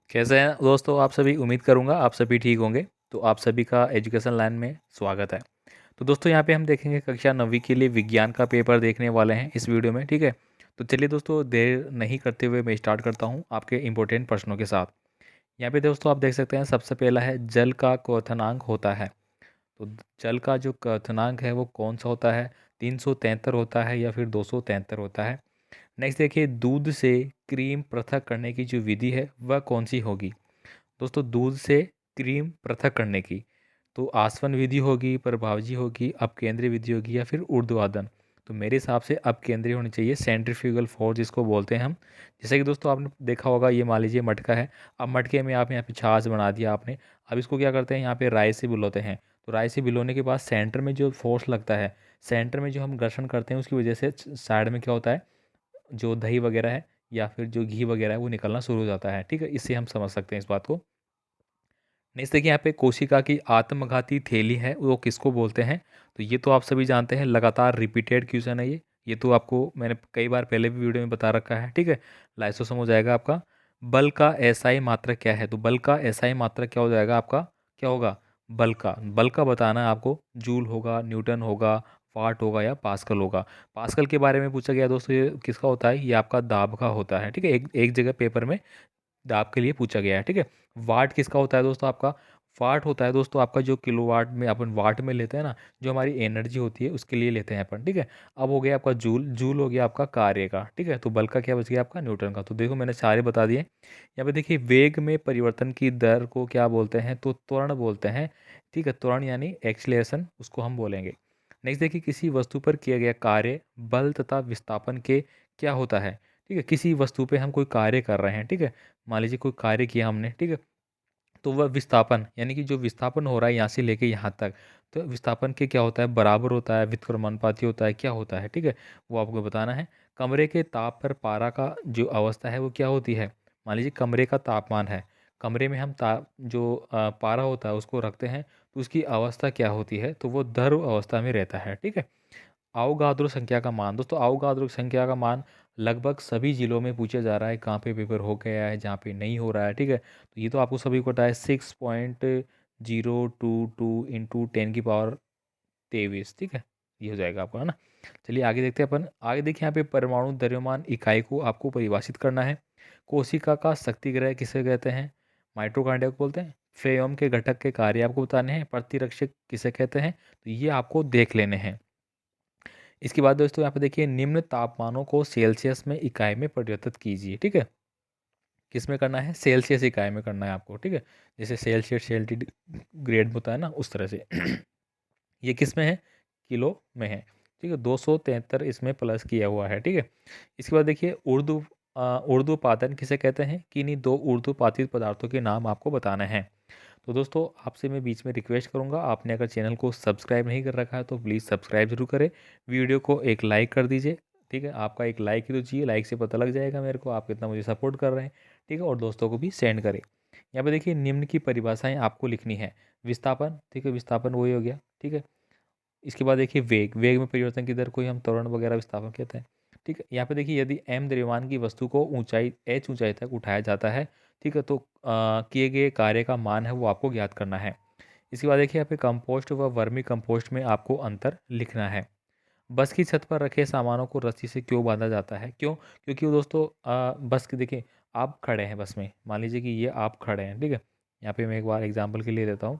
कैसे हैं दोस्तों आप सभी। उम्मीद करूंगा आप सभी ठीक होंगे। तो आप सभी का एजुकेशन लाइन में स्वागत है। तो दोस्तों यहाँ पे हम देखेंगे कक्षा 9वीं के लिए विज्ञान का पेपर देखने वाले हैं इस वीडियो में। ठीक है, तो चलिए दोस्तों देर नहीं करते हुए मैं स्टार्ट करता हूँ आपके इंपॉर्टेंट प्रश्नों के साथ। यहाँ पे दोस्तों आप देख सकते हैं सबसे पहला है जल का क्वथनांक होता है। तो जल का जो क्वथनांक है वो कौन सा होता है, 373 होता है या फिर 273 होता है। नेक्स्ट देखिए दूध से क्रीम पृथक करने की जो विधि है वह कौन सी होगी। दोस्तों दूध से क्रीम पृथक करने की तो आसवन विधि होगी, प्रभावजी होगी, अपकेंद्रीय विधि होगी या फिर ऊर्ध्वाधन। तो मेरे हिसाब से अपकेंद्रीय होनी चाहिए, सेंट्रीफ्यूगल फोर्स जिसको बोलते हैं हम। जैसे कि दोस्तों आपने देखा होगा, ये मान लीजिए मटका है। अब मटके में आप यहाँ पे छाछ बना दिया आपने। अब इसको क्या करते हैं, यहाँ पे राई से भिगोते हैं। तो राई से भिगोने के बाद सेंटर में जो फोर्स लगता है, सेंटर में जो हम घर्षण करते हैं उसकी वजह से साइड में क्या होता है, जो दही वगैरह है या फिर जो घी वगैरह है वो निकलना शुरू हो जाता है। ठीक है, इससे हम समझ सकते हैं इस बात को। नेक्स्ट देखिए यहाँ पे कोशिका की आत्मघाती थैली है वो किसको बोलते हैं। तो ये तो आप सभी जानते हैं, लगातार रिपीटेड क्वेश्चन है ये तो आपको मैंने कई बार पहले भी वीडियो में बता रखा है। ठीक है, लाइसोसोम हो जाएगा आपका। बल का एसआई मात्रक क्या है, तो बल का एसआई मात्रक क्या हो जाएगा आपका, क्या होगा, बल का बताना है आपको। जूल होगा, न्यूटन होगा, वाट होगा या पास्कल होगा। पास्कल के बारे में पूछा गया दोस्तों, ये किसका होता है, ये आपका दाब का होता है। ठीक है, एक एक जगह पेपर में दाब के लिए पूछा गया है। ठीक है, वाट किसका होता है दोस्तों आपका, वाट होता है दोस्तों आपका जो किलोवाट में अपन वाट में लेते हैं ना, जो हमारी एनर्जी होती है उसके लिए लेते हैं अपन। ठीक है, अब हो गया आपका जूल, जूल हो गया आपका कार्य का। ठीक है, तो बल का क्या बच गया आपका, न्यूटन का। तो देखो मैंने सारे बता दिए। यहाँ पे देखिए वेग में परिवर्तन की दर को क्या बोलते हैं, तो त्वरण बोलते हैं। ठीक है, त्वरण यानी एक्सलेशन उसको हम बोलेंगे। नेक्स्ट देखिए किसी वस्तु पर किया गया कार्य बल तथा विस्थापन के क्या होता है। ठीक है, किसी वस्तु पे हम कोई कार्य कर रहे हैं। ठीक है, मान लीजिए कोई कार्य किया हमने। ठीक है, तो वह विस्थापन यानी कि जो विस्थापन हो रहा है यहाँ से लेके यहाँ तक, तो विस्थापन के क्या होता है, बराबर होता है, व्युत्क्रमानुपाती होता है, क्या होता है। ठीक है, वो आपको बताना है। कमरे के ताप पर पारा का जो अवस्था है वो क्या होती है। मान लीजिए कमरे का तापमान है, कमरे में हम ताप जो पारा होता है उसको रखते हैं, तो उसकी अवस्था क्या होती है, तो वो ध्रुव अवस्था में रहता है। ठीक है, अवगाद्रो संख्या का मान, दोस्तों अवगाद्रो संख्या का मान लगभग सभी जिलों में पूछा जा रहा है। कहाँ पे पेपर हो गया है, जहाँ पे नहीं हो रहा है। ठीक है, तो ये तो आपको सभी को पता है, 6.022 × 10⁻23। ठीक है, ये हो जाएगा आपका, है ना। चलिए आगे देखते हैं अपन। आगे देखिए यहाँ पे परमाणु द्रव्यमान इकाई को आपको परिभाषित करना है। कोशिका का शक्तिग्रह किसे कहते हैं, माइटोकॉन्ड्रिया को बोलते हैं। फ्रेयम के घटक के कार्य आपको बताने हैं। प्रतिरक्षक किसे कहते हैं, तो ये आपको देख लेने हैं। इसके बाद दोस्तों यहाँ पे देखिए निम्न तापमानों को सेल्सियस में इकाई में परिवर्तित कीजिए। ठीक है, किस में करना है, सेल्सियस इकाई में करना है आपको। ठीक है, जैसे सेल्सियस सेंटीग्रेड होता है ना, उस तरह से। ये किस में है, किलो में है। ठीक है, 273 इसमें प्लस किया हुआ है। ठीक है, इसके बाद देखिए ऊर्ध्वपातन किसे कहते हैं, किन्हीं दो ऊर्ध्वपातित पदार्थों के नाम आपको बताने हैं। तो दोस्तों आपसे मैं बीच में रिक्वेस्ट करूंगा, आपने अगर चैनल को सब्सक्राइब नहीं कर रखा है तो प्लीज़ सब्सक्राइब जरूर करें, वीडियो को एक लाइक कर दीजिए। ठीक है, आपका एक लाइक ही तो चाहिए, लाइक से पता लग जाएगा मेरे को आप कितना मुझे सपोर्ट कर रहे हैं। ठीक है, और दोस्तों को भी सेंड करें। यहाँ पे देखिए निम्न की परिभाषाएं आपको लिखनी है। विस्थापन, ठीक है, विस्थापन वही हो गया। ठीक है, इसके बाद देखिए वेग, वेग में परिवर्तन की दर को ही हम त्वरण वगैरह विस्थापन कहते हैं। ठीक है, यहाँ पे देखिए यदि m द्रव्यमान की वस्तु को ऊंचाई h ऊंचाई तक उठाया जाता है, ठीक है, तो किए गए कार्य का मान है वो आपको ज्ञात करना है। इसके बाद देखिए यहाँ पे कंपोस्ट व वर्मी कंपोस्ट में आपको अंतर लिखना है। बस की छत पर रखे सामानों को रस्सी से क्यों बांधा जाता है, क्यों, क्योंकि वो दोस्तों बस के देखिए आप खड़े हैं बस में, मान लीजिए कि ये आप खड़े हैं। ठीक है, यहाँ पे मैं एक बार एग्जाम्पल के लिए देता हूँ।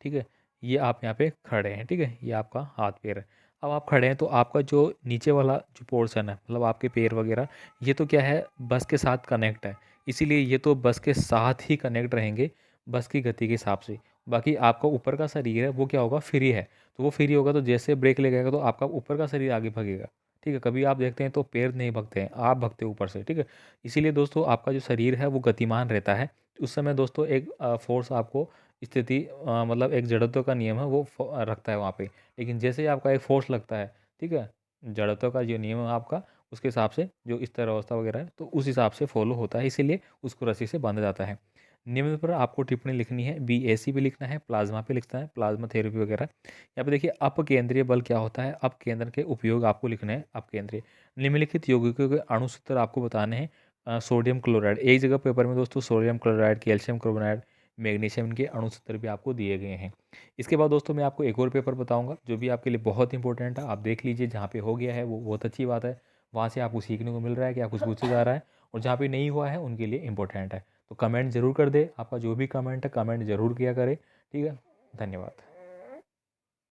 ठीक है, ये आप यहाँ पे खड़े हैं। ठीक है, ये आपका हाथ पैर है। अब आप खड़े हैं तो आपका जो नीचे वाला जो पोर्शन है, मतलब आपके पैर वगैरह, ये तो क्या है, बस के साथ कनेक्ट है। इसीलिए ये तो बस के साथ ही कनेक्ट रहेंगे, बस की गति के हिसाब से। बाकी आपका ऊपर का शरीर है वो क्या होगा, फ्री है। तो वो फ्री होगा तो जैसे ब्रेक लगेगा तो आपका ऊपर का शरीर आगे भागेगा। ठीक है, कभी आप देखते हैं तो पैर नहीं भगते हैं, आप भगते हैं ऊपर से। ठीक है, इसीलिए दोस्तों आपका जो शरीर है वो गतिमान रहता है। उस समय दोस्तों एक फोर्स आपको स्थिति मतलब एक जड़त्व का नियम है वो रखता है वहाँ पे। लेकिन जैसे ही आपका एक फोर्स लगता है, ठीक है, जड़त्व का जो नियम है आपका, उसके हिसाब से जो स्थिर अवस्था वगैरह है तो उस हिसाब से फॉलो होता है, इसीलिए उसको रस्सी से बांधा जाता है। नियम पर आपको टिप्पणी लिखनी है, BAC पे लिखना है, प्लाज्मा पे लिखना है, प्लाज्मा थेरेपी वगैरह। यहाँ पे देखिए अपकेंद्रीय बल क्या होता है, अपकेंद्र के उपयोग आपको लिखने हैं। अपकेंद्रीय निम्नलिखित यौगिकों के अणु सूत्र आपको बताने हैं। सोडियम क्लोराइड, एक जगह पेपर में दोस्तों sodium chloride, calcium carbonate, magnesium, इनके अणु सूत्र भी आपको दिए गए हैं। इसके बाद दोस्तों मैं आपको एक और पेपर बताऊंगा जो भी आपके लिए बहुत इंपॉर्टेंट है, आप देख लीजिए, जहाँ पे हो गया है वो बहुत अच्छी बात है, वहाँ से आपको सीखने को मिल रहा है कि कुछ पूछा जा रहा है, और जहाँ पे नहीं हुआ है उनके लिए इंपॉर्टेंट है। तो कमेंट जरूर कर दे, आपका जो भी कमेंट है कमेंट जरूर किया करें, ठीक है। धन्यवाद।